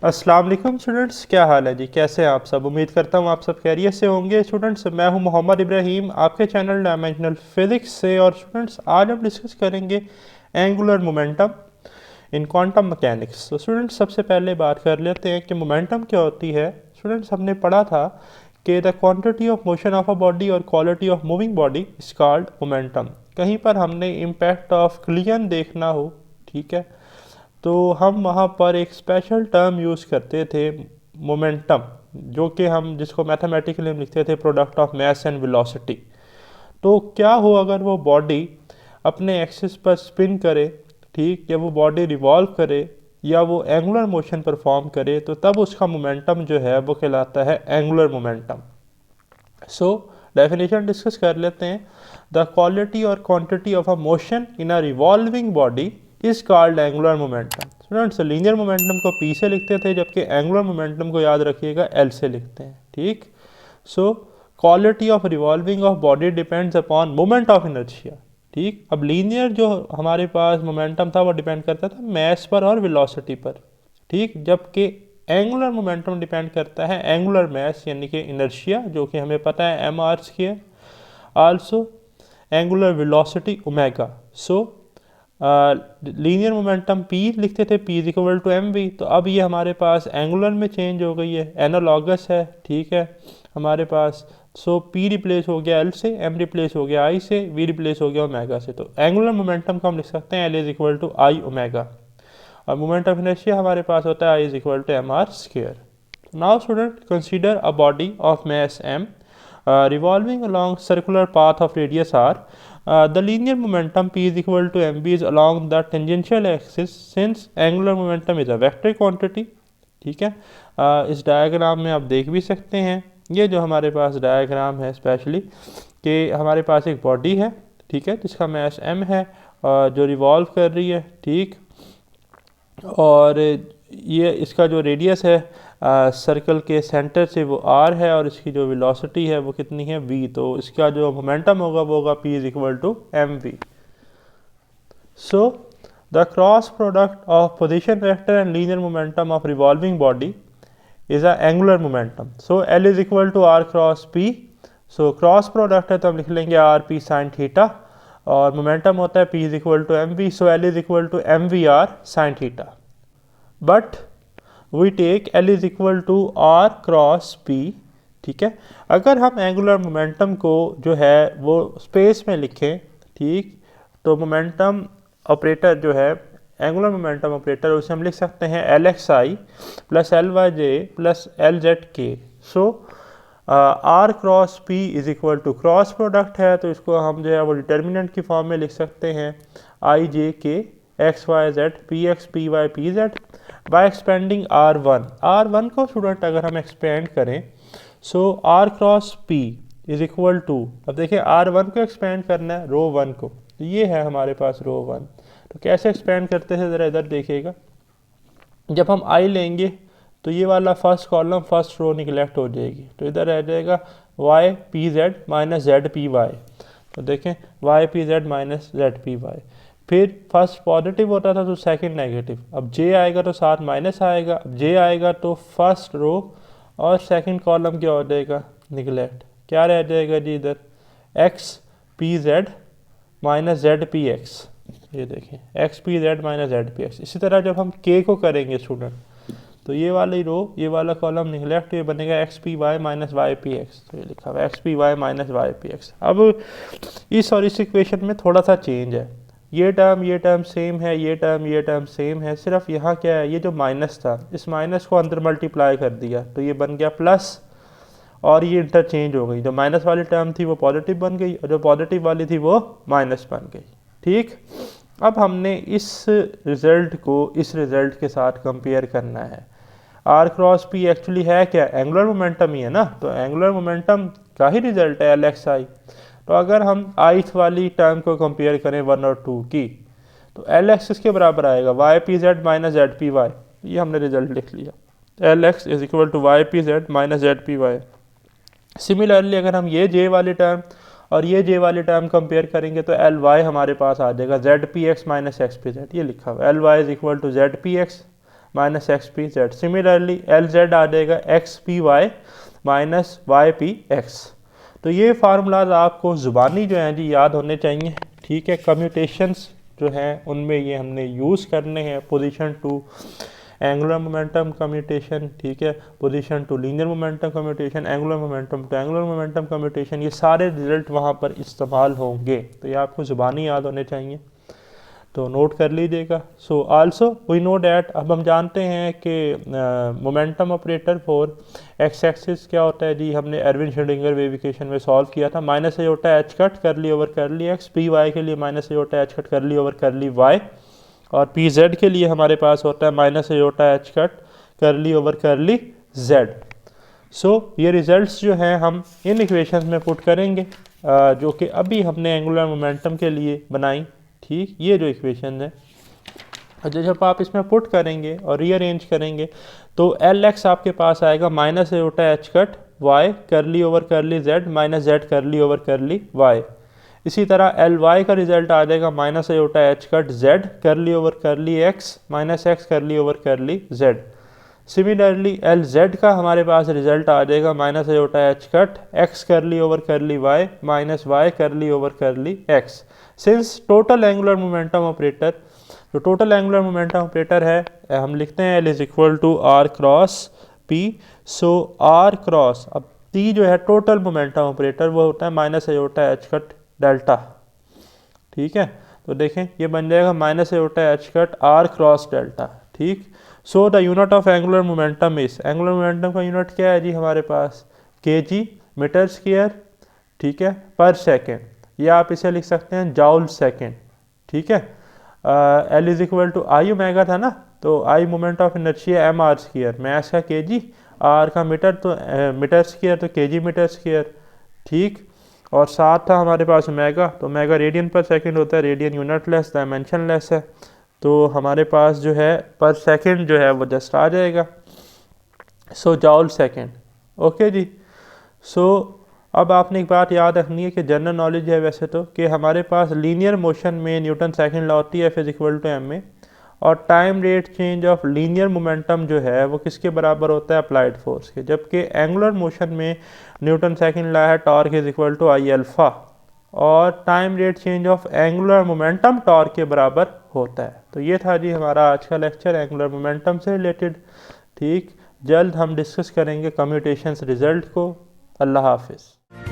अस्सलाम वालेकुम स्टूडेंट्स, क्या हाल है जी? कैसे हैं आप सब? उम्मीद करता हूँ आप सब खैरियत से होंगे। स्टूडेंट्स, मैं हूँ मोहम्मद इब्राहिम आपके चैनल डायमेंशनल फिज़िक्स से। और स्टूडेंट्स, आज हम डिस्कस करेंगे एंगुलर मोमेंटम इन क्वांटम मैकेनिक्स। तो स्टूडेंट्स, सबसे पहले बात कर लेते हैं कि मोमेंटम क्या होती है। स्टूडेंट्स, हमने पढ़ा था कि the quantity of motion of a body और quality of moving body is called momentum. कहीं पर हमने इम्पैक्ट ऑफ क्लियन देखना हो, ठीक है, तो हम वहाँ पर एक स्पेशल टर्म यूज़ करते थे, मोमेंटम, जो कि हम जिसको मैथमेटिकली हम लिखते थे product of mass and velocity. तो क्या हो अगर वो बॉडी अपने एक्सिस पर स्पिन करे, ठीक, या वो बॉडी रिवॉल्व करे या वो एंगुलर मोशन परफॉर्म करे, तो तब उसका मोमेंटम जो है वो कहलाता है angular momentum. So definition discuss कर लेते हैं। द क्वालिटी और quantity of a motion in a revolving body is called angular momentum. Students, linear momentum को पी से लिखते थे, जबकि एंगुलर मोमेंटम को याद रखिएगा एल से लिखते हैं, ठीक। So quality of revolving of body depends upon moment of inertia, ठीक। अब लीनियर जो हमारे पास मोमेंटम था वो डिपेंड करता था मास पर और वेलोसिटी पर, ठीक, जबकि एंगुलर मोमेंटम डिपेंड करता है एंगुलर मास यानी कि इनर्शिया, जो कि हमें पता है m are square, also angular velocity omega. So linear momentum p लिखते थे, p is equal to m v. तो अब ये हमारे पास एंगुलर में चेंज हो गई है, एनालॉगस है, ठीक है हमारे पास। सो पी रिप्लेस हो गया एल से, एम रिप्लेस हो गया आई से, वी रिप्लेस हो गया ओमेगा से। तो एंगुलर मोमेंटम को हम लिख सकते हैं L is equal to I omega, और मोमेंट ऑफ इनर्शिया हमारे पास होता है I is equal to M are square. Now student, consider a body of mass m revolving along circular path of radius r. The linear momentum p is equal to mv is along the tangential axis since angular momentum is a vector quantity, ठीक है। इस diagram में आप देख भी सकते हैं, ये जो हमारे पास डायग्राम है स्पेशली, कि हमारे पास एक बॉडी है, ठीक है, जिसका मास m है, जो रिवॉल्व कर रही है, ठीक। और ये इसका जो रेडियस है सर्कल के सेंटर से वो r है, और इसकी जो वेलोसिटी है वो कितनी है v। तो इसका जो मोमेंटम होगा वो होगा p is equal to m v. So the cross product of position vector and linear momentum of revolving body is a angular momentum. So L is equal to are cross P. So cross product है तो हम लिख लेंगे r p sine theta, और momentum होता है p is equal to m v. So L is equal to m v r sine theta, but we take L is equal to are cross p, ठीक है। अगर हम angular momentum को जो है वो स्पेस में लिखें, ठीक, तो मोमेंटम ऑपरेटर जो है एंगुलर मोमेंटम ऑपरेटर, उसे हम लिख सकते हैं L X I plus L Y J plus L Z के। So R cross P is equal to cross product है, तो इसको हम जो है वो डिटर्मिनेंट की फॉर्म में लिख सकते हैं i j k x y z P x P y p z by expanding R1 को स्टूडेंट अगर हम एक्सपेंड करें, so R cross P is equal to, अब देखिए R1 को एक्सपेंड करना है रो 1 को, तो ये है हमारे पास रो 1। तो कैसे एक्सपेंड करते हैं ज़रा इधर देखिएगा। जब हम I लेंगे तो ये वाला first column first row neglect हो जाएगी, तो इधर रह जाएगा y p z minus z p y. तो देखें y p z minus z p y, फिर फर्स्ट पॉजिटिव होता था तो सेकंड नेगेटिव, अब जे आएगा तो साथ माइनस आएगा, अब जे आएगा तो फर्स्ट रो और सेकंड कॉलम क्या हो जाएगा निगलेक्ट, क्या रह जाएगा जी इधर x P z minus z P x. ये देखें x P z minus z P x. इसी तरह जब हम के को करेंगे स्टूडेंट, तो ये वाली रो ये वाला कॉलम निगलेक्ट, ये बनेगा x P Y minus Y P x. तो ये लिखा हुआ x P Y minus Y P x. अब इस और इस इक्वेशन में थोड़ा सा चेंज है, ये टर्म सेम है, ये टर्म सेम है, सिर्फ यहाँ क्या है, ये जो माइनस था इस माइनस को अंदर मल्टीप्लाई कर दिया तो ये बन गया प्लस, और ये इंटरचेंज हो गई, जो माइनस वाली टर्म थी वो पॉजिटिव बन गई और जो पॉजिटिव वाली थी वो माइनस बन गई, ठीक। अब हमने इस रिज़ल्ट को इस रिज़ल्ट के साथ कंपेयर करना है। आर क्रॉस पी एक्चुअली है क्या, एंगुलर मोमेंटम ही है ना, तो एंगुलर मोमेंटम का ही रिजल्ट है एल एक्स आई। तो अगर हम आइथ वाली टर्म को कंपेयर करें 1 और 2 की, तो एल एक्स किसके बराबर आएगा y p z minus z p y. ये हमने रिजल्ट लिख लिया, L x is equal to y p z minus z p y. Similarly अगर हम ये जे वाली टर्म और ये जे वाली टर्म कंपेयर करेंगे तो एल वाई हमारे पास आ जाएगा Z P X minus X P Z. ये लिखा हुआ L Y is equal to Z P X minus X P Z. Similarly L Z आ जाएगा X P Y minus Y P x. तो ये फार्मूलाज आपको ज़ुबानी जो हैं जी याद होने चाहिए, ठीक है। कम्यूटेशंस जो हैं उनमें ये हमने यूज़ करने हैं, position to angular momentum commutation, ठीक है, position to linear momentum commutation, angular momentum to angular momentum commutation, ये सारे रिजल्ट वहाँ पर इस्तेमाल होंगे। तो ये आपको ज़ुबानी याद होने चाहिए, तो नोट कर लीजिएगा। So also we know that, अब हम जानते हैं कि momentum operator for x axis क्या होता है जी, हमने एरविन श्रोडिंगर वेव इक्वेशन में सॉल्व किया था। माइनस एयोटा एच कट कर ली over curly x, P Y के लिए माइनस एयोटा एच कट कर ली ओवर कर ली वाई, और पी जेड के लिए हमारे पास होता है माइनस एयोटा एच कट कर ली ओवर कर ली जेड। सो ये रिजल्ट्स जो हैं हम इन इक्वेशंस में पुट करेंगे, जो कि अभी हमने एंगुलर मोमेंटम के लिए बनाई, ठीक। ये जो इक्वेशन है, जब आप इसमें पुट करेंगे और रीअरेंज करेंगे तो एल एक्स आपके पास आएगा माइनस एयोटा एच कट वाई कर ली ओवर कर ली जेड माइनस जेड कर ली ओवर कर ली वाई। इसी तरह एल वाई का रिजल्ट आ जाएगा minus iota H cut Z कर ली over curly x minus x कर ली ओवर कर ली जेड। सिमिलरली एल जेड का हमारे पास रिजल्ट आ जाएगा minus iota H cut x कर ली ओवर कर ली वाई माइनस वाई कर ली over curly X. Since total angular momentum operator, जो टोटल एंगुलर मोमेंटम ऑपरेटर है, हम लिखते हैं L is equal to are cross P. So R cross, अब P जो है टोटल मोमेंटम ऑपरेटर वो होता है minus iota H cut delta, ठीक है। तो देखें ये बन जाएगा minus iota H cut R cross delta, ठीक। So the unit of angular momentum is, angular momentum का यूनिट क्या है जी हमारे पास, के जी मीटर स्क्वायर, ठीक है, पर सेकेंड, या आप इसे लिख सकते हैं जाउल सेकेंड, ठीक है। L is equal to I omega था ना, तो I moment of inertia M are square, mass का के जी, आर का मीटर, तो मीटर स्क्वायर तो के जी मीटर स्क्वायर, ठीक। और साथ था हमारे पास ओमेगा, तो ओमेगा रेडियन पर सेकंड होता है, radian unit less dimension less है, तो हमारे पास जो है पर सेकंड जो है वो जस्ट आ जाएगा। सो जाउल सेकंड, ओके जी। सो अब आपने एक बात याद रखनी है कि जनरल नॉलेज है वैसे तो, कि हमारे पास लीनियर मोशन में न्यूटन सेकंड लॉ होती है, F is equal to M A, और time rate change of linear momentum जो है वो किसके बराबर होता है, अप्लाइड फोर्स के। जबकि एंगुलर मोशन में न्यूटन सेकंड लॉ है torque is equal to I alpha, और time rate change of angular momentum torque के बराबर होता है। तो ये था जी हमारा आज का लेक्चर एंगुलर मोमेंटम से रिलेटेड, ठीक। जल्द हम डिस्कस करेंगे कम्यूटेशंस रिजल्ट को। अल्लाह हाफिज़।